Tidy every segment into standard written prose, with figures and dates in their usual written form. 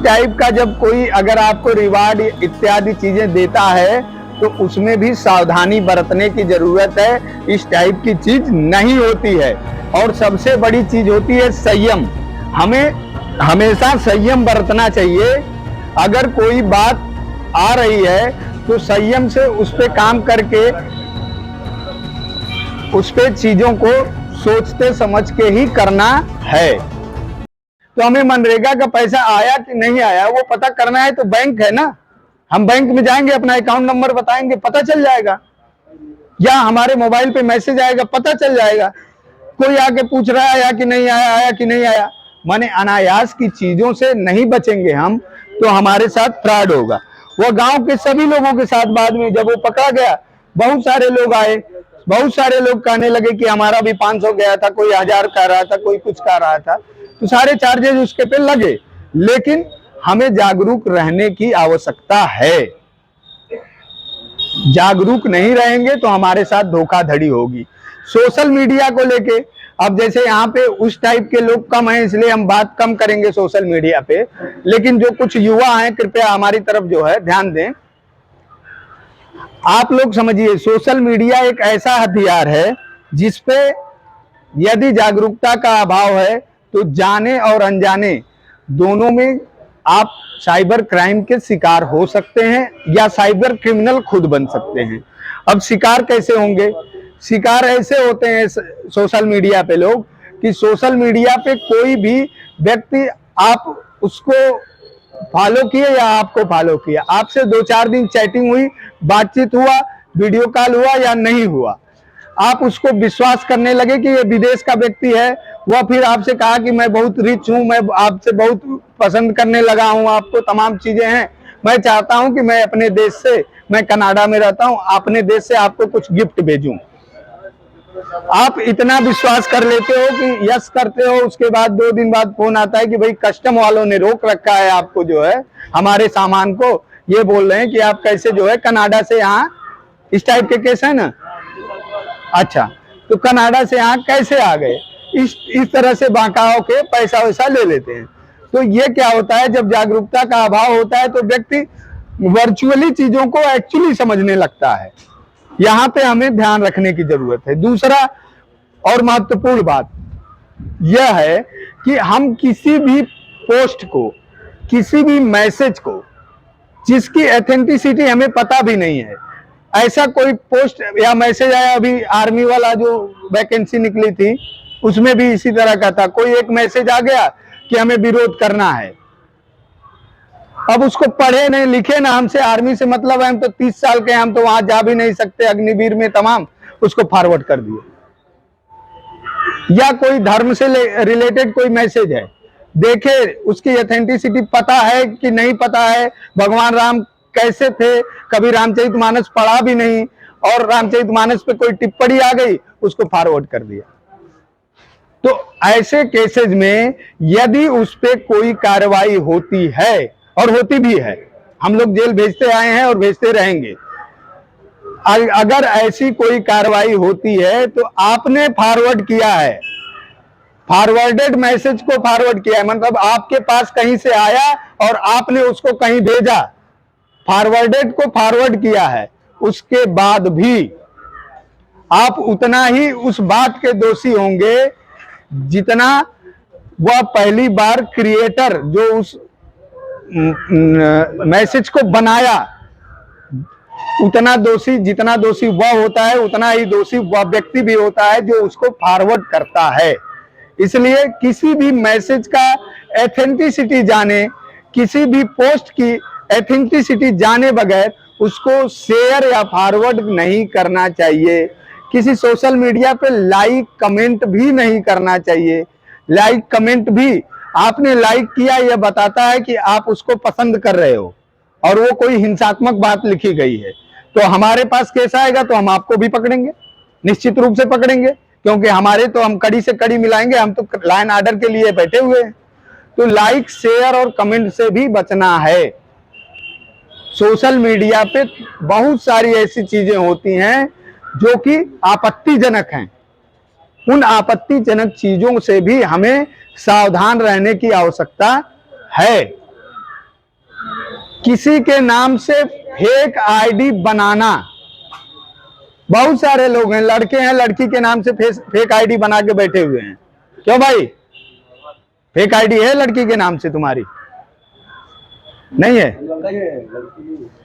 Type का जब कोई अगर आपको रिवार्ड इत्यादि चीजें देता है तो उसमें भी सावधानी बरतने की जरूरत है। इस टाइप की चीज नहीं होती है। और सबसे बड़ी चीज होती है संयम। हमें हमेशा संयम बरतना चाहिए। अगर कोई बात आ रही है तो संयम से उस पर काम करके उस पे चीजों को सोचते समझ के ही करना है। तो हमें मनरेगा का पैसा आया कि नहीं आया वो पता करना है तो बैंक है ना, हम बैंक में जाएंगे, अपना अकाउंट नंबर बताएंगे, पता चल जाएगा। या हमारे मोबाइल पे मैसेज आएगा, पता चल जाएगा। कोई आके पूछ रहा है आया कि नहीं आया, आया कि नहीं आया। माने अनायास की चीजों से नहीं बचेंगे हम तो हमारे साथ फ्रॉड होगा। वो गांव के सभी लोगों के साथ बाद में जब वो पकड़ा गया, बहुत सारे लोग आए, बहुत सारे लोग कहने लगे कि हमारा भी 500 गया था, कोई 1000 कह रहा था, कोई कुछ कह रहा था। तो सारे चार्जेस उसके पे लगे। लेकिन हमें जागरूक रहने की आवश्यकता है। जागरूक नहीं रहेंगे तो हमारे साथ धोखाधड़ी होगी। सोशल मीडिया को लेके अब जैसे यहाँ पे उस टाइप के लोग कम हैं इसलिए हम बात कम करेंगे सोशल मीडिया पे, लेकिन जो कुछ युवा हैं कृपया हमारी तरफ जो है ध्यान दें। आप लोग समझिए सोशल मीडिया एक ऐसा हथियार है जिसपे यदि जागरूकता का अभाव है तो जाने और अनजाने दोनों में आप साइबर क्राइम के शिकार हो सकते हैं या साइबर क्रिमिनल खुद बन सकते हैं। अब शिकार कैसे होंगे? शिकार ऐसे होते हैं सोशल मीडिया पे लोग कि सोशल मीडिया पे कोई भी व्यक्ति आप उसको फॉलो किए या आपको फॉलो किया, आपसे 2-4 दिन चैटिंग हुई, बातचीत हुआ, वीडियो कॉल हुआ या नहीं हुआ, आप उसको विश्वास करने लगे कि ये विदेश का व्यक्ति है। वह फिर आपसे कहा कि मैं बहुत रिच हूं, मैं आपसे बहुत पसंद करने लगा हूं, आपको तमाम चीजें हैं, मैं चाहता हूं कि मैं अपने देश से, मैं कनाडा में रहता हूं, अपने देश से आपको कुछ गिफ्ट भेजूं। आप इतना विश्वास कर लेते हो कि यस करते हो। उसके बाद 2 दिन बाद फोन आता है कि भाई कस्टम वालों ने रोक रखा है आपको, जो है हमारे सामान को, ये बोल रहे हैं कि आप कैसे जो है कनाडा से यहाँ, इस टाइप के केस है ना। अच्छा, तो कनाडा से यहाँ कैसे आ गए, इस तरह से बहकाव के पैसा वैसा ले लेते हैं। तो ये क्या होता है, जब जागरूकता का अभाव होता है तो व्यक्ति वर्चुअली चीजों को एक्चुअली समझने लगता है। यहाँ पे हमें ध्यान रखने की जरूरत है। दूसरा और महत्वपूर्ण बात यह है कि हम किसी भी पोस्ट को, किसी भी मैसेज को जिसकी एथेंटिसिटी हमें पता भी नहीं है, ऐसा कोई पोस्ट या मैसेज आया, अभी आर्मी वाला जो वैकेंसी निकली थी उसमें भी इसी तरह का था। कोई एक मैसेज आ गया कि हमें विरोध करना है, अब उसको पढ़े नहीं लिखे ना, हमसे आर्मी से मतलब है, हम तो 30 साल के हैं, हम तो वहां जा भी नहीं सकते, अग्निवीर में तमाम, उसको फॉरवर्ड कर दिए। या कोई धर्म से रिलेटेड कोई मैसेज है, देखे उसकी एथेंटिसिटी पता है कि नहीं पता है, भगवान राम कैसे थे, कभी रामचरितमानस पढ़ा भी नहीं और रामचरितमानस पे कोई टिप्पणी आ गई, उसको फॉरवर्ड कर दिया। तो ऐसे केसेस में यदि उस पे कोई कार्रवाई होती है और होती भी है, हम लोग जेल भेजते आए हैं और भेजते रहेंगे, अगर ऐसी कोई कार्रवाई होती है तो आपने फॉरवर्ड किया है, फॉरवर्डेड मैसेज को फॉरवर्ड किया है, मतलब आपके पास कहीं से आया और आपने उसको कहीं भेजा, फॉरवर्डेड को फॉरवर्ड किया है, उसके बाद भी आप उतना ही उस बात के दोषी होंगे जितना वह पहली बार क्रिएटर जो उस मैसेज को बनाया, उतना दोषी, जितना दोषी वह होता है उतना ही दोषी वह व्यक्ति भी होता है जो उसको फॉरवर्ड करता है। इसलिए किसी भी मैसेज का एथेंटिसिटी जाने, किसी भी पोस्ट की एथेंटिसिटी जाने बगैर उसको शेयर या फॉरवर्ड नहीं करना चाहिए। किसी सोशल मीडिया पे लाइक कमेंट भी नहीं करना चाहिए। लाइक कमेंट भी, आपने लाइक किया यह बताता है कि आप उसको पसंद कर रहे हो और वो कोई हिंसात्मक बात लिखी गई है, तो हमारे पास केस आएगा तो हम आपको भी पकड़ेंगे, निश्चित रूप से पकड़ेंगे, क्योंकि हमारे तो हम कड़ी से कड़ी मिलाएंगे, हम तो लाइन ऑर्डर के लिए बैठे हुए हैं। तो लाइक, शेयर और कमेंट से भी बचना है। सोशल मीडिया पे बहुत सारी ऐसी चीजें होती हैं जो कि आपत्तिजनक हैं, उन आपत्तिजनक चीजों से भी हमें सावधान रहने की आवश्यकता है। किसी के नाम से फेक आईडी बनाना, बहुत सारे लोग हैं, लड़के हैं, लड़की के नाम से फेक आईडी बना के बैठे हुए हैं। क्यों भाई, फेक आईडी है लड़की के नाम से तुम्हारी? नहीं है,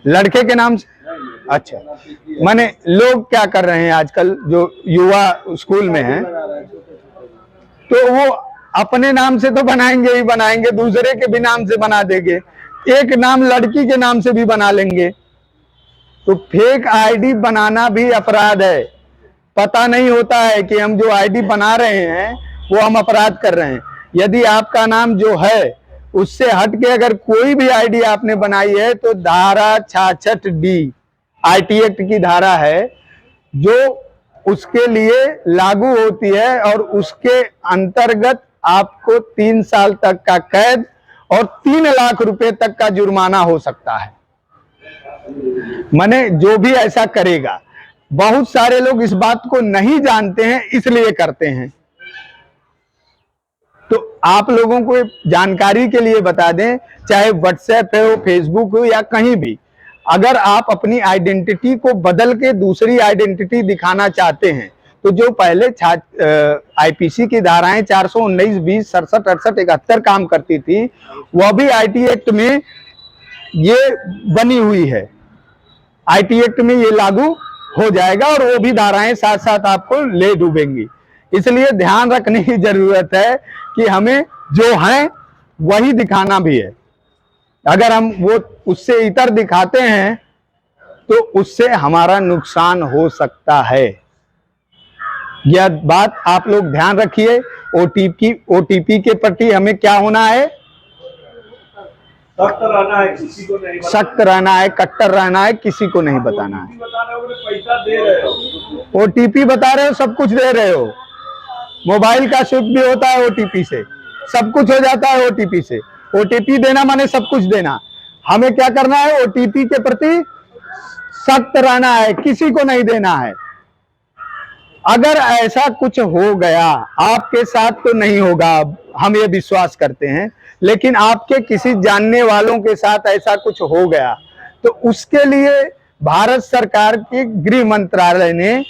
लड़के के नाम से। अच्छा, माने लोग क्या कर रहे हैं आजकल, जो युवा स्कूल में हैं, तो वो अपने नाम से तो बनाएंगे ही बनाएंगे, दूसरे के भी नाम से बना देंगे, एक नाम लड़की के नाम से भी बना लेंगे। तो फेक आईडी बनाना भी अपराध है। पता नहीं होता है कि हम जो आईडी बना रहे हैं वो हम अपराध कर रहे हैं। यदि आपका नाम जो है उससे हट के अगर कोई भी आईडी आपने बनाई है तो धारा 66D IT एक्ट की धारा है जो उसके लिए लागू होती है, और उसके अंतर्गत आपको 3 साल तक का कैद और 3 लाख रुपए तक का जुर्माना हो सकता है। माने जो भी ऐसा करेगा, बहुत सारे लोग इस बात को नहीं जानते हैं इसलिए करते हैं। तो आप लोगों को जानकारी के लिए बता दें, चाहे व्हाट्सएप हो, फेसबुक हो या कहीं भी, अगर आप अपनी आइडेंटिटी को बदल के दूसरी आइडेंटिटी दिखाना चाहते हैं तो जो पहले आईपीसी की धाराएं 419, 20, 67, 68, 71 काम करती थी, वह भी आईटी एक्ट में ये बनी हुई है। आईटी एक्ट में ये लागू हो जाएगा और वो भी धाराएं साथ साथ आपको ले डूबेंगी। इसलिए ध्यान रखने की जरूरत है कि हमें जो है वही दिखाना भी है। अगर हम वो उससे इतर दिखाते हैं तो उससे हमारा नुकसान हो सकता है। यह बात आप लोग ध्यान रखिए। ओटीपी के प्रति हमें क्या होना है? सख्त रहना है, किसी को नहीं सख्त रहना है, कट्टर रहना है, किसी को नहीं बताना है। पैसा दे रहे हो, ओटीपी बता रहे हो, सब कुछ दे रहे हो, मोबाइल का स्विप भी होता है ओटीपी से, सब कुछ हो जाता है ओटीपी से। ओटीपी देना माने सब कुछ देना। हमें क्या करना है? ओटीपी के प्रति सख्त रहना है, किसी को नहीं देना है। अगर ऐसा कुछ हो गया, आपके साथ तो नहीं होगा, हम ये विश्वास करते हैं, लेकिन आपके किसी जानने वालों के साथ ऐसा कुछ हो गया तो उसके लिए भारत सरकार के गृह मंत्रालय ने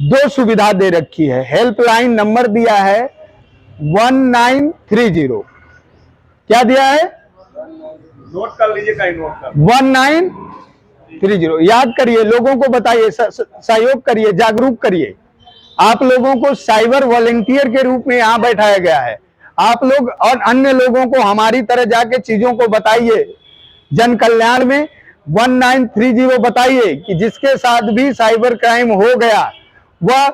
2 सुविधा दे रखी है। हेल्पलाइन नंबर दिया है 1930। क्या दिया है? नोट कर लीजिए, कहीं नोट कर 1930। याद करिए, लोगों को बताइए, सहयोग करिए, जागरूक करिए। आप लोगों को साइबर वॉलंटियर के रूप में यहां बैठाया गया है। आप लोग और अन्य लोगों को हमारी तरह जाके चीजों को बताइए। जन कल्याण में 1930 बताइए कि जिसके साथ भी साइबर क्राइम हो गया वह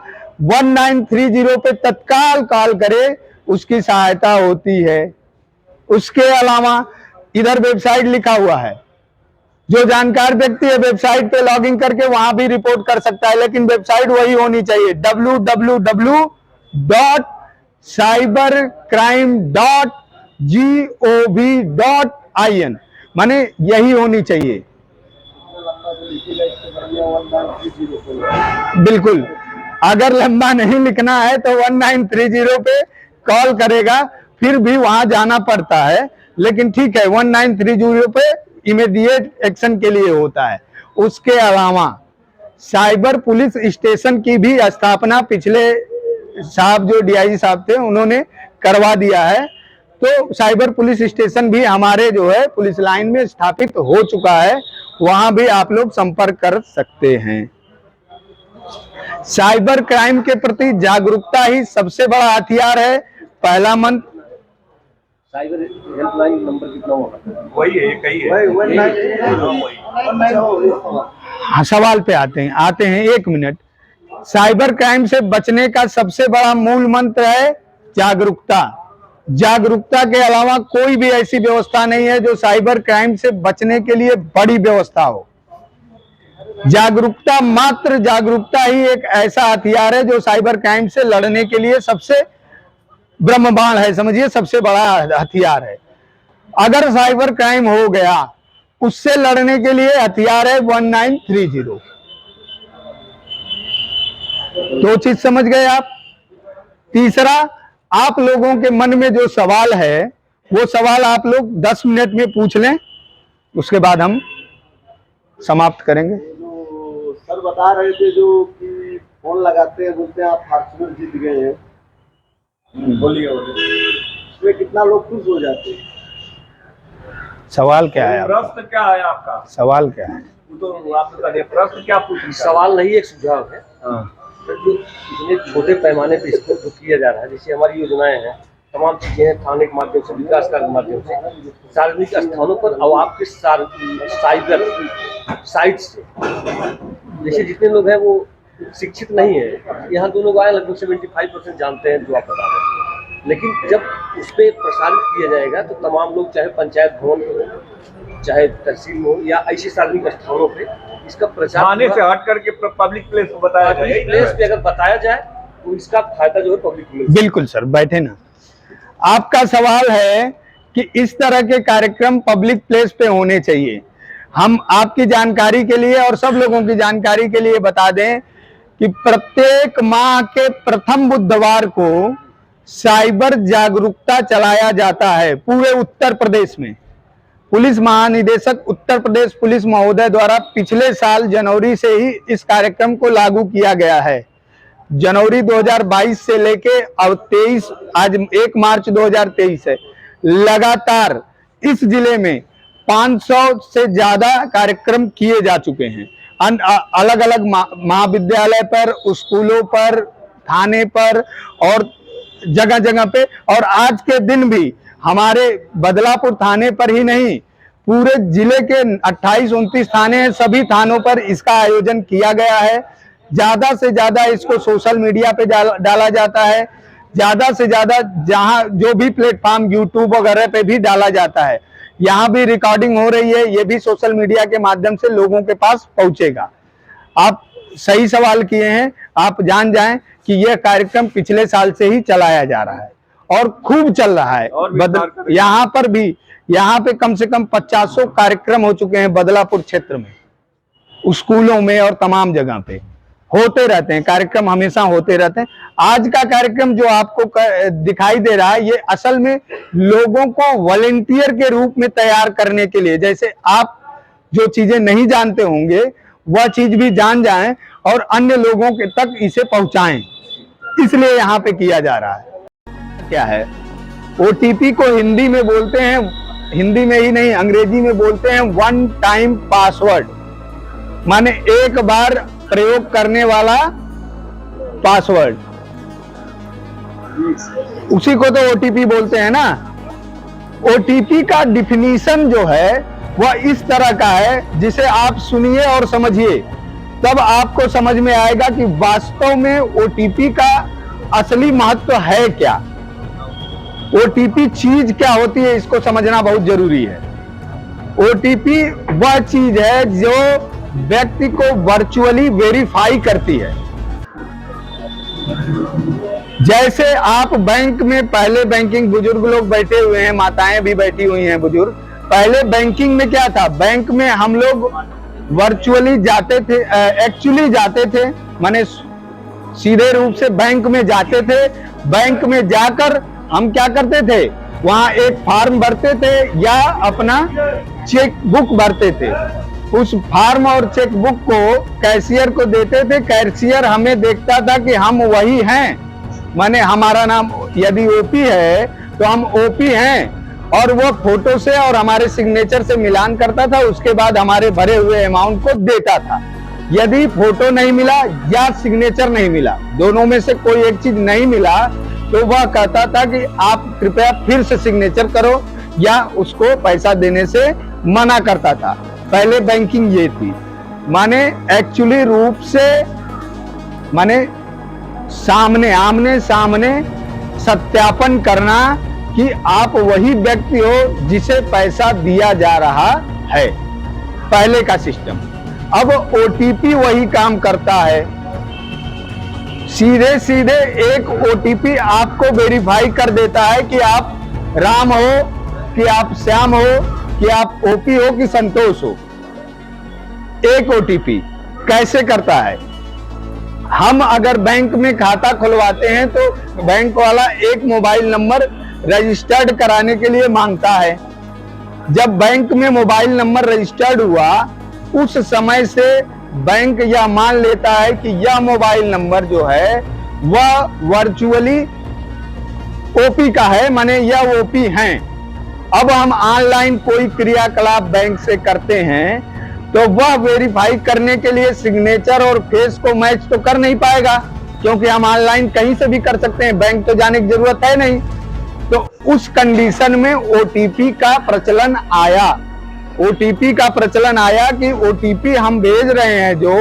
1930 पे तत्काल कॉल करे, उसकी सहायता होती है। उसके अलावा इधर वेबसाइट लिखा हुआ है, जो जानकार व्यक्ति है वेबसाइट पे लॉगिन करके वहां भी रिपोर्ट कर सकता है, लेकिन वेबसाइट वही होनी चाहिए, www.cybercrime.gov.in, माने यही होनी चाहिए। बिल्कुल, अगर लंबा नहीं लिखना है तो 1930 पे कॉल करेगा, फिर भी वहां जाना पड़ता है, लेकिन ठीक है 1930 पे इमीडिएट एक्शन के लिए होता है। उसके अलावा साइबर पुलिस स्टेशन की भी स्थापना पिछले साहब जो डीआईजी साहब थे उन्होंने करवा दिया है। तो साइबर पुलिस स्टेशन भी हमारे जो है पुलिस लाइन में स्थापित हो चुका है, वहां भी आप लोग संपर्क कर सकते हैं। साइबर क्राइम के प्रति जागरूकता ही सबसे बड़ा हथियार है। पहला मंत्र साइबर हेल्पलाइन नंबर कितना होगा? वही है, कही है, हाँ, सवाल पे आते हैं 1 मिनट। साइबर क्राइम से बचने का सबसे बड़ा मूल मंत्र है जागरूकता। जागरूकता के अलावा कोई भी ऐसी व्यवस्था नहीं है जो साइबर क्राइम से बचने के लिए बड़ी व्यवस्था हो। जागरूकता, मात्र जागरूकता ही एक ऐसा हथियार है जो साइबर क्राइम से लड़ने के लिए सबसे ब्रह्मबाण है, समझिए, सबसे बड़ा हथियार है। अगर साइबर क्राइम हो गया, उससे लड़ने के लिए हथियार है 1930। 2 चीज समझ गए आप। तीसरा, आप लोगों के मन में जो सवाल है वो सवाल आप लोग 10 मिनट में पूछ लें, उसके बाद हम समाप्त करेंगे। जो सर बता रहे थे जो कि फोन लगाते हैं बोलते हैं आप फॉर्च्यूनर जीत गए हैं, बोलिए इसमें कितना लोग खुश हो जाते हैं? सवाल क्या है आपका? प्रश्न क्या है आपका? सवाल क्या है? तो आप बताइए प्रश्न क्या पूछ रहे हैं? सवाल नहीं, एक सुझाव है। हाँ। जो इतने छोटे पैमाने पे इसको जो किया जा रहा है, जैसे हमारी योजनाएं हैं, तमाम चीजें हैं, थाने के माध्यम से, विकास कार्य के माध्यम से, सार्वजनिक स्थानों पर और आपके साइबर साइट से, जैसे जितने लोग हैं वो शिक्षित नहीं है, यहाँ 2 लोग आए, लगभग 75% जानते हैं जो आप बता रहे हैं, लेकिन जब उस पर प्रसारित किया जाएगा तो तमाम लोग, चाहे पंचायत भवन हो, चाहे तहसील हो, या ऐसे सार्वजनिक स्थानों पे इसका प्रचार, थाने से हट करके पब्लिक प्लेस को बताया जाए, पब्लिक प्लेस पे अगर बताया जाए तो इसका फायदा जो है पब्लिक प्लेस। बिल्कुल सर, बैठे ना। आपका सवाल है कि इस तरह के कार्यक्रम पब्लिक प्लेस पे होने चाहिए। हम आपकी जानकारी के लिए और सब लोगों की जानकारी के लिए बता दें कि प्रत्येक माह के प्रथम बुधवार को साइबर जागरूकता चलाया जाता है पूरे उत्तर प्रदेश में। पुलिस महानिदेशक उत्तर प्रदेश पुलिस महोदय द्वारा पिछले साल जनवरी से ही इस कार्यक्रम को लागू किया गया है। जनवरी 2022 से लेके अब 23, आज 1 मार्च 2023 है, लगातार इस जिले में 500 से ज्यादा कार्यक्रम किए जा चुके हैं। अलग अलग महाविद्यालय पर, स्कूलों पर, थाने पर और जगह जगह पे। और आज के दिन भी हमारे बदलापुर थाने पर ही नहीं, पूरे जिले के 28-29 थाने हैं, सभी थानों पर इसका आयोजन किया गया है। ज्यादा से ज्यादा इसको सोशल मीडिया पे डाला जाता है, ज्यादा से ज्यादा जहां जो भी प्लेटफॉर्म यूट्यूब वगैरह पे भी डाला जाता है। यहाँ भी रिकॉर्डिंग हो रही है, ये भी सोशल मीडिया के माध्यम से लोगों के पास पहुंचेगा। आप सही सवाल किए हैं। आप जान जाएं कि यह कार्यक्रम पिछले साल से ही चलाया जा रहा है और खूब चल रहा है। यहाँ पर भी, यहाँ पे कम से कम 50 कार्यक्रम हो चुके हैं बदलापुर क्षेत्र में, स्कूलों में और तमाम जगह पे होते रहते हैं कार्यक्रम, हमेशा होते रहते हैं। आज का कार्यक्रम जो आपको दिखाई दे रहा है, ये असल में लोगों को वॉलेंटियर के रूप में तैयार करने के लिए, जैसे आप जो चीजें नहीं जानते होंगे वह चीज भी जान जाएं और अन्य लोगों के तक इसे पहुंचाएं, इसलिए यहाँ पे किया जा रहा है। क्या है OTP को हिंदी में बोलते हैं, हिंदी में ही नहीं अंग्रेजी में बोलते हैं वन टाइम पासवर्ड, माने एक बार प्रयोग करने वाला पासवर्ड, उसी को तो OTP बोलते हैं ना। OTP का डिफिनीशन जो है वह इस तरह का है, जिसे आप सुनिए और समझिए, तब आपको समझ में आएगा कि वास्तव में OTP का असली महत्व है क्या, OTP चीज क्या होती है, इसको समझना बहुत जरूरी है। OTP वह चीज है जो व्यक्ति को वर्चुअली वेरीफाई करती है। जैसे आप बैंक में, पहले बैंकिंग, बुजुर्ग लोग बैठे हुए हैं, माताएं भी बैठी हुई हैं, बुजुर्ग, पहले बैंकिंग में क्या था, बैंक में हम लोग वर्चुअली जाते थे, एक्चुअली जाते थे, माने सीधे रूप से बैंक में जाते थे। बैंक में जाकर हम क्या करते थे, वहां एक फॉर्म भरते थे या अपना चेक बुक भरते थे। उस फॉर्म और चेक बुक को कैशियर को देते थे, कैशियर हमें देखता था कि हम वही हैं, माने हमारा नाम यदि OP है तो हम OP हैं, और वो फोटो से और हमारे सिग्नेचर से मिलान करता था, उसके बाद हमारे भरे हुए अमाउंट को देता था। यदि फोटो नहीं मिला या सिग्नेचर नहीं मिला, दोनों में से कोई एक चीज नहीं मिला, तो वह कहता था कि आप कृपया फिर से सिग्नेचर करो, या उसको पैसा देने से मना करता था। पहले बैंकिंग ये थी, माने एक्चुअली रूप से, माने सामने, आमने सामने सत्यापन करना कि आप वही व्यक्ति हो जिसे पैसा दिया जा रहा है, पहले का सिस्टम। अब OTP वही काम करता है, सीधे सीधे एक OTP आपको वेरीफाई कर देता है कि आप राम हो, कि आप श्याम हो, कि आप OP हो, कि संतोष हो। एक OTP कैसे करता है, हम अगर बैंक में खाता खुलवाते हैं तो बैंक वाला एक मोबाइल नंबर रजिस्टर्ड कराने के लिए मांगता है, जब बैंक में मोबाइल नंबर रजिस्टर्ड हुआ उस समय से बैंक यह मान लेता है कि यह मोबाइल नंबर जो है वह वर्चुअली ओपी का है, माने यह ओपी हैं। अब हम ऑनलाइन कोई क्रियाकलाप बैंक से करते हैं तो वह वेरीफाई करने के लिए सिग्नेचर और फेस को मैच तो कर नहीं पाएगा, क्योंकि हम ऑनलाइन कहीं से भी कर सकते हैं, बैंक तो जाने की जरूरत है नहीं। तो उस कंडीशन में ओटीपी का प्रचलन आया। ओटीपी का प्रचलन आया कि ओटीपी हम भेज रहे हैं जो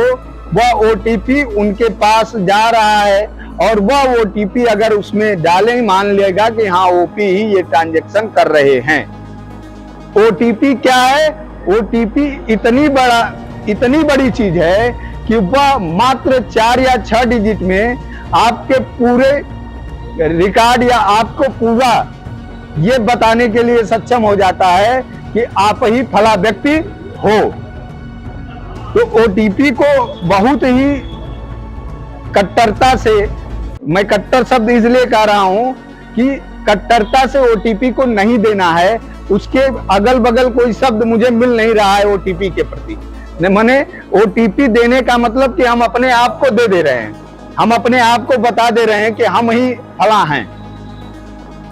वह ओटीपी उनके पास जा रहा है और वह ओटीपी अगर उसमें डालें मान लेगा कि हाँ ओपी ही ये ट्रांजैक्शन कर रहे हैं। ओटीपी क्या है? ओटीपी इतनी बड़ी चीज है कि वह मात्र 4 या 6 डिजिट में आपके पूरे रिकॉर्ड या आपको पूरा ये बताने के लिए सक्षम हो जाता है कि आप ही फला व्यक्ति हो। तो ओटीपी को बहुत ही कट्टरता से, मैं कट्टर शब्द इसलिए कह रहा हूं कि कट्टरता से ओटीपी को नहीं देना है। उसके अगल बगल कोई शब्द मुझे मिल नहीं रहा है ओटीपी के प्रति। मैंने ओटीपी देने का मतलब कि हम अपने आप को दे रहे हैं, हम अपने आप को बता दे रहे हैं कि हम ही फला हैं।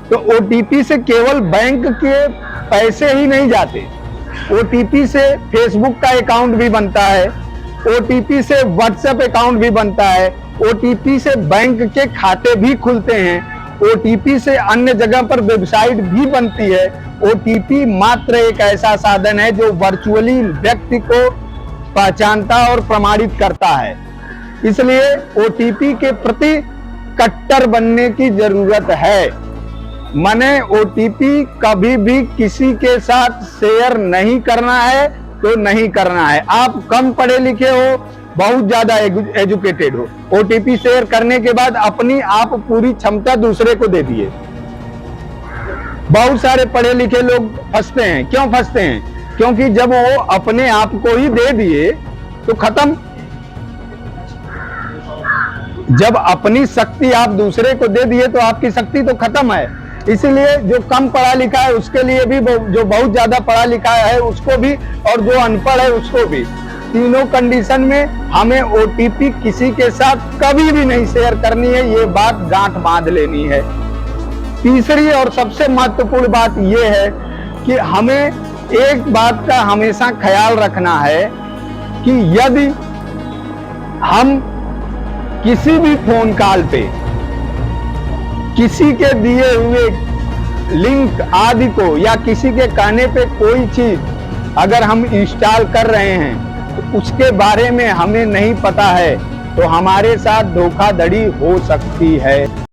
तो ओटीपी से केवल बैंक के पैसे ही नहीं जाते, ओटीपी से फेसबुक का अकाउंट भी बनता है, ओटीपी से व्हाट्सएप अकाउंट भी बनता है, ओटीपी से बैंक के खाते भी खुलते हैं, ओटीपी से अन्य जगह पर वेबसाइट भी बनती है। ओटीपी मात्र एक ऐसा साधन है जो वर्चुअली व्यक्ति को पहचानता और प्रमाणित करता है। इसलिए ओटीपी के प्रति कट्टर बनने की जरूरत है। माने ओटीपी कभी भी किसी के साथ शेयर नहीं करना है तो नहीं करना है। आप कम पढ़े लिखे हो, बहुत ज्यादा एजुकेटेड हो, ओटीपी शेयर करने के बाद अपनी आप पूरी क्षमता दूसरे को दे दिए। बहुत सारे पढ़े लिखे लोग फंसते हैं। क्यों फंसते हैं? क्योंकि जब वो अपने आप को ही दे दिए तो खत्म। जब अपनी शक्ति आप दूसरे को दे दिए तो आपकी शक्ति तो खत्म है। इसलिए जो कम पढ़ा लिखा है उसके लिए भी, जो बहुत ज्यादा पढ़ा लिखा है उसको भी, और जो अनपढ़ है उसको भी, तीनों कंडीशन में हमें ओटीपी किसी के साथ कभी भी नहीं शेयर करनी है। ये बात गांठ बांध लेनी है। तीसरी और सबसे महत्वपूर्ण बात यह है कि हमें एक बात का हमेशा ख्याल रखना है कि यदि हम किसी भी फोन कॉल पे किसी के दिए हुए लिंक आदि को या किसी के कहने पे कोई चीज अगर हम इंस्टॉल कर रहे हैं तो उसके बारे में हमें नहीं पता है तो हमारे साथ धोखाधड़ी हो सकती है।